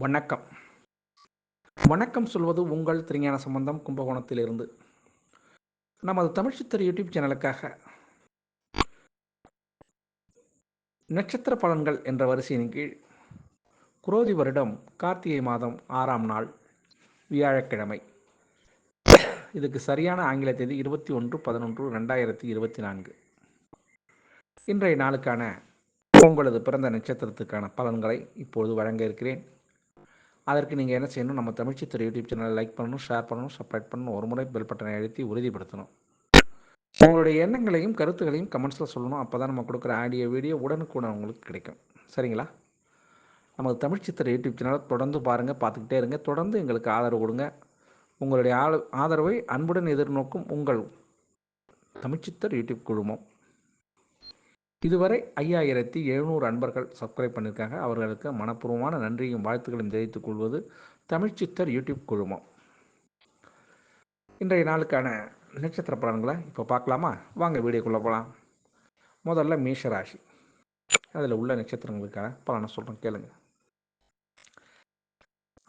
வணக்கம். வணக்கம் சொல்வது உங்கள் திருஞான சம்பந்தம் கும்பகோணத்திலிருந்து. நமது தமிழ்ச்சித்தர் யூடியூப் சேனலுக்காக நட்சத்திர பலன்கள் என்ற வரிசையின் கீழ் குரோதி வருடம் கார்த்திகை மாதம் 6ஆம் நாள் வியாழக்கிழமை. இதுக்கு சரியான ஆங்கில தேதி 21/11/2024. இன்றைய நாளுக்கான உங்களது பிறந்த நட்சத்திரத்துக்கான பலன்களை இப்பொழுது வழங்க இருக்கிறேன். அதற்கு நீங்கள் என்ன செய்யணும், நம்ம தமிழ்ச்சித்தர் யூடியூப் சேனலை லைக் பண்ணணும், ஷேர் பண்ணணும், சப்ஸ்கிரைப் பண்ணணும், ஒரு முறை பெல் பட்டனை அழுத்தி உறுதிப்படுத்தணும். உங்களுடைய எண்ணங்களையும் கருத்துக்களையும் கமெண்ட்ஸில் சொல்லணும். அப்போ தான் நம்ம கொடுக்குற வீடியோ உடனுக்குடன் உங்களுக்கு கிடைக்கும். சரிங்களா? நமது தமிழ்ச்சித்தர் யூடியூப் சேனலை தொடர்ந்து பாருங்கள், பார்த்துக்கிட்டே இருங்க. தொடர்ந்து எங்களுக்கு ஆதரவு கொடுங்க. உங்களுடைய ஆதரவை அன்புடன் எதிர்நோக்கும் உங்கள் தமிழ்ச்சித்தர் யூடியூப் குழுமம். இதுவரை 5700 அன்பர்கள் சப்ஸ்கிரைப் பண்ணியிருக்காங்க. அவர்களுக்கு மனப்பூர்வமான நன்றியும் வாழ்த்துக்களையும் தெரிவித்துக் கொள்வது தமிழ்ச்சித்தர் யூடியூப் குழுமம். இன்றைய நாளுக்கான நட்சத்திர பலன்களை இப்போ பார்க்கலாமா? வாங்க வீடியோக்குள்ளே போகலாம். முதல்ல மேஷராசி, அதில் உள்ள நட்சத்திரங்களுக்கான பலனை சொல்கிறேன், கேளுங்க.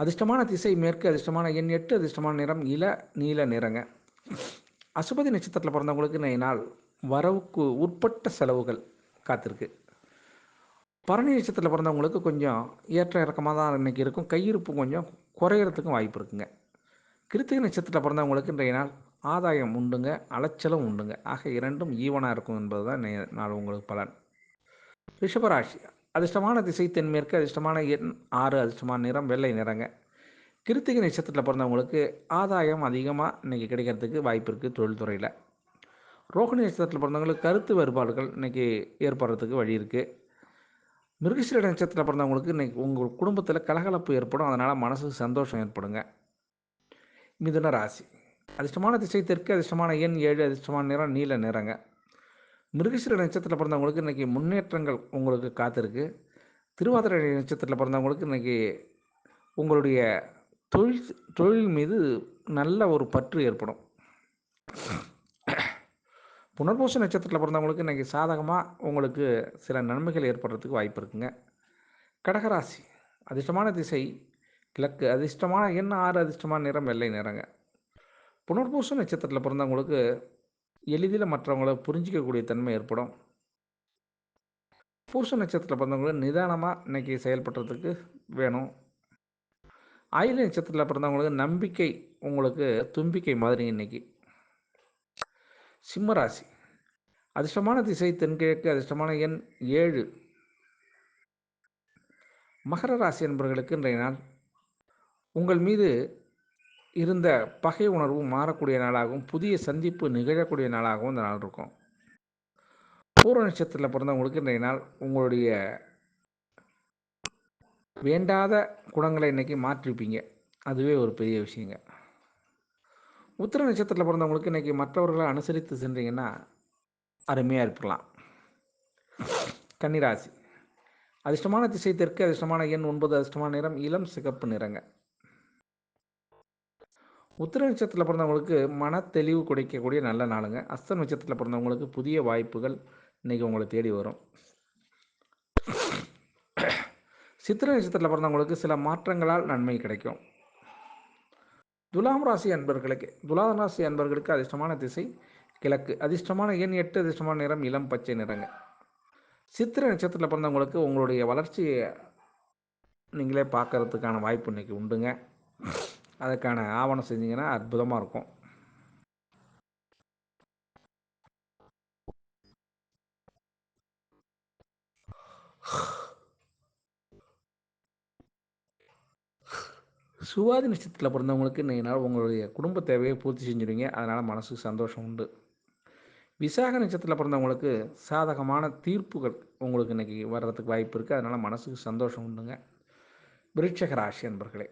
அதிர்ஷ்டமான திசை மேற்கு, அதிர்ஷ்டமான எண் 8, அதிர்ஷ்டமான நிறம் நீல நிறங்க. அசுபதி நட்சத்திரத்தில் பிறந்தவங்களுக்கு இன்றைய நாள் வரவுக்கு உட்பட்ட செலவுகள் காத்திருக்கு. பரணி நட்சத்திரத்தில் பிறந்தவங்களுக்கு கொஞ்சம் ஏற்ற இறக்கமாக தான் இன்றைக்கி இருக்கும். கையிருப்பு கொஞ்சம் குறையிறதுக்கும் வாய்ப்பு இருக்குங்க. கிருத்திகை நட்சத்திரத்தில் பிறந்தவங்களுக்கு இன்றைய நாள் ஆதாயம் உண்டுங்க, அலைச்சலும் உண்டுங்க. ஆக இரண்டும் ஈவனாக இருக்கும் என்பது தான் நாள் உங்களுக்கு பலன். ரிஷபராசி, அதிர்ஷ்டமான திசை தென்மேற்கு, அதிர்ஷ்டமான எண் 6, அதிர்ஷ்டமான நிறம் வெள்ளை நிறங்க. கிருத்திகை நட்சத்திரத்தில் பிறந்தவங்களுக்கு ஆதாயம் அதிகமாக இன்றைக்கி கிடைக்கிறதுக்கு வாய்ப்பு இருக்குது தொழில்துறையில். ரோகிணி நட்சத்திரத்தில் பிறந்தவங்களுக்கு கருத்து வேறுபாடுகள் இன்றைக்கி ஏற்படுறதுக்கு வழி இருக்குது. மிருகசீரிட நட்சத்திரத்தில் பிறந்தவங்களுக்கு இன்றைக்கி உங்கள் குடும்பத்தில் கலகலப்பு ஏற்படும், அதனால் மனசுக்கு சந்தோஷம் ஏற்படுங்க. மிதுன ராசி, அதிர்ஷ்டமான திசை தெற்கு, அதிர்ஷ்டமான எண் 7, அதிர்ஷ்டமான நிறம் நீல நிறங்க. மிருகசீரிட நட்சத்திரத்தில் பிறந்தவங்களுக்கு இன்றைக்கி முன்னேற்றங்கள் உங்களுக்கு காத்திருக்கு. திருவாதிரை நட்சத்திரத்தில் பிறந்தவங்களுக்கு இன்றைக்கி உங்களுடைய தொழில் மீது நல்ல ஒரு பற்று ஏற்படும். புனர்பூச நட்சத்திரத்தில் பிறந்தவங்களுக்கு இன்றைக்கி சாதகமாக உங்களுக்கு சில நன்மைகள் ஏற்படுறதுக்கு வாய்ப்பு இருக்குங்க. கடகராசி, அதிர்ஷ்டமான திசை கிழக்கு, அதிர்ஷ்டமான எண் 6, அதிர்ஷ்டமான நிறம் வெள்ளை நிறங்க. புனர்பூச நட்சத்திரத்தில் பிறந்தவங்களுக்கு எளிதில் மற்றவங்களை புரிஞ்சிக்கக்கூடிய தன்மை ஏற்படும். பூச நட்சத்திரத்தில் பிறந்தவங்களுக்கு நிதானமாக இன்றைக்கி செயல்படுறதுக்கு வேணும். ஆயில்ய நட்சத்திரத்தில் பிறந்தவங்களுக்கு நம்பிக்கை உங்களுக்கு தும்பிக்கை மாதிரி இன்றைக்கி. சிம்மராசி, அதிர்ஷ்டமான திசை தென்கிழக்கு, அதிர்ஷ்டமான எண் 7. மகர ராசி என்பவர்களுக்கு இன்றைய நாள் உங்கள் மீது இருந்த பகை உணர்வு மாறக்கூடிய நாளாகவும் புதிய சந்திப்பு நிகழக்கூடிய நாளாகவும் இந்த நாள் இருக்கும். பூர்வ நட்சத்திரத்தில் பிறந்தவங்களுக்கு இன்றைய நாள் உங்களுடைய வேண்டாத குணங்களை இன்றைக்கி மாற்றிருப்பீங்க, அதுவே ஒரு பெரிய விஷயங்க. உத்திர நட்சத்திரத்தில் பிறந்தவங்களுக்கு இன்றைக்கி மற்றவர்களை அனுசரித்து சென்றீங்கன்னா அருமையாக இருக்கலாம். கன்னிராசி, அதிர்ஷ்டமான திசை தெற்கு, அதிர்ஷ்டமான எண் 9, அதிர்ஷ்டமான நிறம் இளம் சிகப்பு நிறங்க. உத்திர நட்சத்திரத்தில் பிறந்தவங்களுக்கு மன தெளிவு கிடைக்கக்கூடிய நல்ல நாளுங்க. அஸ்த நட்சத்திரத்தில் பிறந்தவங்களுக்கு புதிய வாய்ப்புகள் இன்றைக்கி உங்களை தேடி வரும். சித்திரை நட்சத்திரத்தில் பிறந்தவங்களுக்கு சில மாற்றங்களால் நன்மை கிடைக்கும். துலாம் ராசி அன்பர்களுக்கு அதிர்ஷ்டமான திசை கிழக்கு, அதிர்ஷ்டமான எண் 8, அதிர்ஷ்டமான நிறம் இளம் பச்சை நிறங்க. சித்திரை நட்சத்திரத்தில் பிறந்தவங்களுக்கு உங்களுடைய வளர்ச்சியை நீங்களே பார்க்கறதுக்கான வாய்ப்பு இன்றைக்கி உண்டுங்க. அதுக்கான ஆவணம் செஞ்சிங்கன்னா அற்புதமாக இருக்கும். சுவாதி நட்சத்திரத்தில் பிறந்தவங்களுக்கு இன்றைய நாள் உங்களுடைய குடும்ப தேவையை பூர்த்தி செஞ்சுருவீங்க, அதனால் மனசுக்கு சந்தோஷம் உண்டு. விசாக நட்சத்திரத்தில் பிறந்தவங்களுக்கு சாதகமான தீர்ப்புகள் உங்களுக்கு இன்றைக்கி வர்றதுக்கு வாய்ப்பு இருக்குது, அதனால் மனசுக்கு சந்தோஷம் உண்டுங்க. விருட்சிக ராசி அன்பர்களே,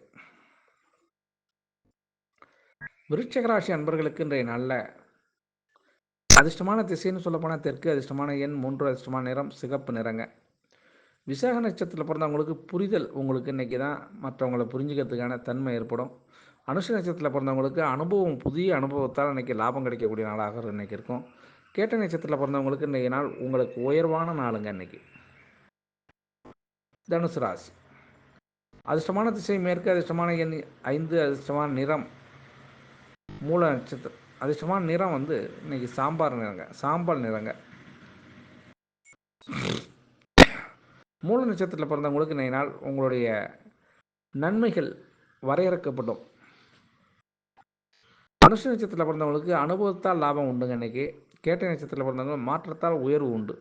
விருட்சிக ராசி அன்பர்களுக்கு இன்றைய நாளில் அதிர்ஷ்டமான திசைன்னு சொல்லப்போனால் தெற்கு, அதிர்ஷ்டமான எண் 3, அதிர்ஷ்டமான நிறம் சிகப்பு நிறங்க. விசாக நட்சத்திரத்தில் பிறந்தவங்களுக்கு புரிதல் உங்களுக்கு இன்றைக்கி தான் மற்றவங்களை புரிஞ்சுக்கிறதுக்கான தன்மை ஏற்படும். அனுஷ நட்சத்திரத்தில் பிறந்தவங்களுக்கு புதிய அனுபவத்தால் இன்றைக்கி லாபம் கிடைக்கக்கூடிய நாளாக இன்றைக்கி இருக்கும். கேட்ட நட்சத்திரத்தில் பிறந்தவங்களுக்கு இன்றைய நாள் உங்களுக்கு உயர்வான நாளுங்க. இன்றைக்கி தனுசு ராசி, அதிர்ஷ்டமான திசை மேற்கு, அதிர்ஷ்டமான எண் 5, அதிர்ஷ்டமான நிறம் மூல நட்சத்திரம். அதிர்ஷ்டமான நிறம் வந்து இன்னைக்கு சாம்பார் நிறங்க, சாம்பல் நிறங்க. மூல நட்சத்திரத்தில் பிறந்தவங்களுக்கு இன்றைய நாள் உங்களுடைய நன்மைகள் வரையறுக்கப்படும். அனுஷ நட்சத்திரத்தில் பிறந்தவங்களுக்கு அனுபவத்தால் லாபம் உண்டுங்க. இன்னைக்கு கேட்டை நட்சத்திரத்தில் பிறந்தவங்க மாற்றத்தால் உயர்வு உண்டு.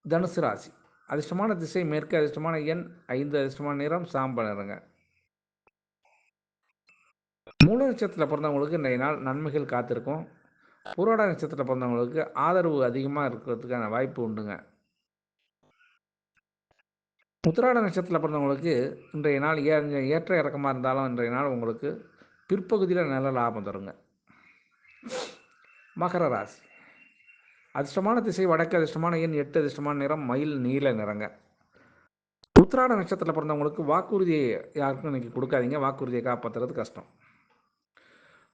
தனுசு ராசி. அதிர்ஷ்டமான திசை மேற்கு, அதிர்ஷ்டமான எண் 5, அதிர்ஷ்டமான நிறம் சாம்பல் நிறங்க. மூல நட்சத்திரத்தில் பிறந்தவங்களுக்கு இன்றைய நாள் நன்மைகள் காத்திருக்கும். புராட நட்சத்திரத்தில் பிறந்தவங்களுக்கு ஆதரவு அதிகமாக இருக்கிறதுக்கான வாய்ப்பு உண்டுங்க. உத்திராட நட்சத்திரத்தில் பிறந்தவங்களுக்கு இன்றைய நாள் ஏற்ற இறக்கமாக இருந்தாலும் இன்றைய நாள் உங்களுக்கு பிற்பகுதியில் நல்ல லாபம் தருங்க. மகர ராசி. அதிர்ஷ்டமான திசை வடக்கு, அதிர்ஷ்டமான எண் 8, அதிர்ஷ்டமான நிறம் மயில் நீல நிறங்க. உத்திராட நட்சத்திரத்தில் பிறந்தவங்களுக்கு வாக்குறுதியை யாருக்கும் இன்னைக்கு கொடுக்காதீங்க, வாக்குறுதியை காப்பாற்றுறது கஷ்டம்.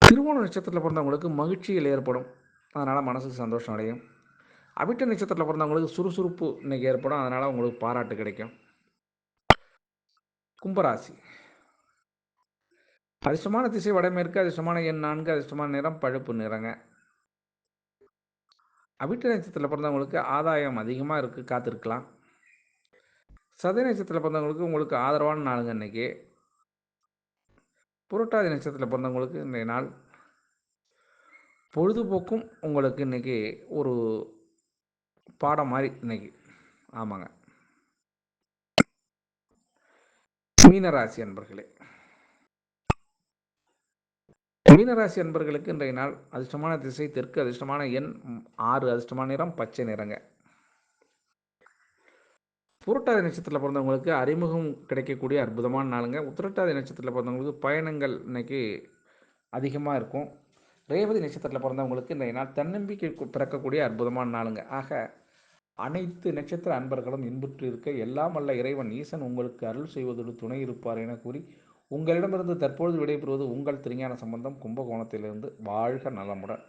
திருவோண நட்சத்திரத்தில் பிறந்தவங்களுக்கு மகிழ்ச்சிகள் ஏற்படும், அதனால் மனசுக்கு சந்தோஷம் அடையும். அவிட்ட நட்சத்திரத்தில் பிறந்தவங்களுக்கு சுறுசுறுப்பு இன்னைக்கு ஏற்படும், அதனால் உங்களுக்கு பாராட்டு கிடைக்கும். கும்பராசி. அதிர்ஷ்டமான திசை வடமேற்கு, அதிர்ஷ்டமான எண் 4, அதிர்ஷ்டமான நிறம் பழுப்பு நிறங்க. அவிட்ட நட்சத்திரத்தில் பிறந்தவங்களுக்கு ஆதாயம் அதிகமாக இருக்குது, காத்திருக்கலாம். சதய நட்சத்திரத்தில் பிறந்தவங்களுக்கு உங்களுக்கு ஆதரவான நாளுங்க இன்னைக்கு. புரட்டாதி நட்சத்திரத்தில் பிறந்தவங்களுக்கு இன்றைய நாள் பொழுதுபோக்கும் உங்களுக்கு இன்னைக்கு ஒரு பாடம் மாதிரி இன்னைக்கு. ஆமாங்க. மீனராசி அன்பர்களே. மீனராசி அன்பர்களுக்கு இன்றைய நாள் அதிர்ஷ்டமான திசை தெற்கு, அதிர்ஷ்டமான எண் 6, அதிர்ஷ்டமான நிறம் பச்சை நிறங்க. புரட்டாதி நட்சத்திரத்தில் பிறந்தவங்களுக்கு அறிமுகம் கிடைக்கக்கூடிய அற்புதமான நாளுங்க. உத்திரட்டாதி நட்சத்திரத்தில் பிறந்தவங்களுக்கு பயணங்கள் இன்னைக்கு அதிகமாக இருக்கும். ரேவதி நட்சத்திரத்தில் பிறந்தவங்களுக்கு இன்றைய நாள் தன்னம்பிக்கை பிறக்கக்கூடிய அற்புதமான நாளுங்க. ஆக அனைத்து நட்சத்திர அன்பர்களும் இன்புற்று இருக்க எல்லாம் வல்ல இறைவன் ஈசன் உங்களுக்கு அருள் செய்வதோடு துணை இருப்பார் என கூறி உங்களிடமிருந்து தற்பொழுது விடைபெறுவது உங்கள் திருஞான சம்பந்தம், கும்பகோணத்திலிருந்து. வாழ்க நலமுடன்.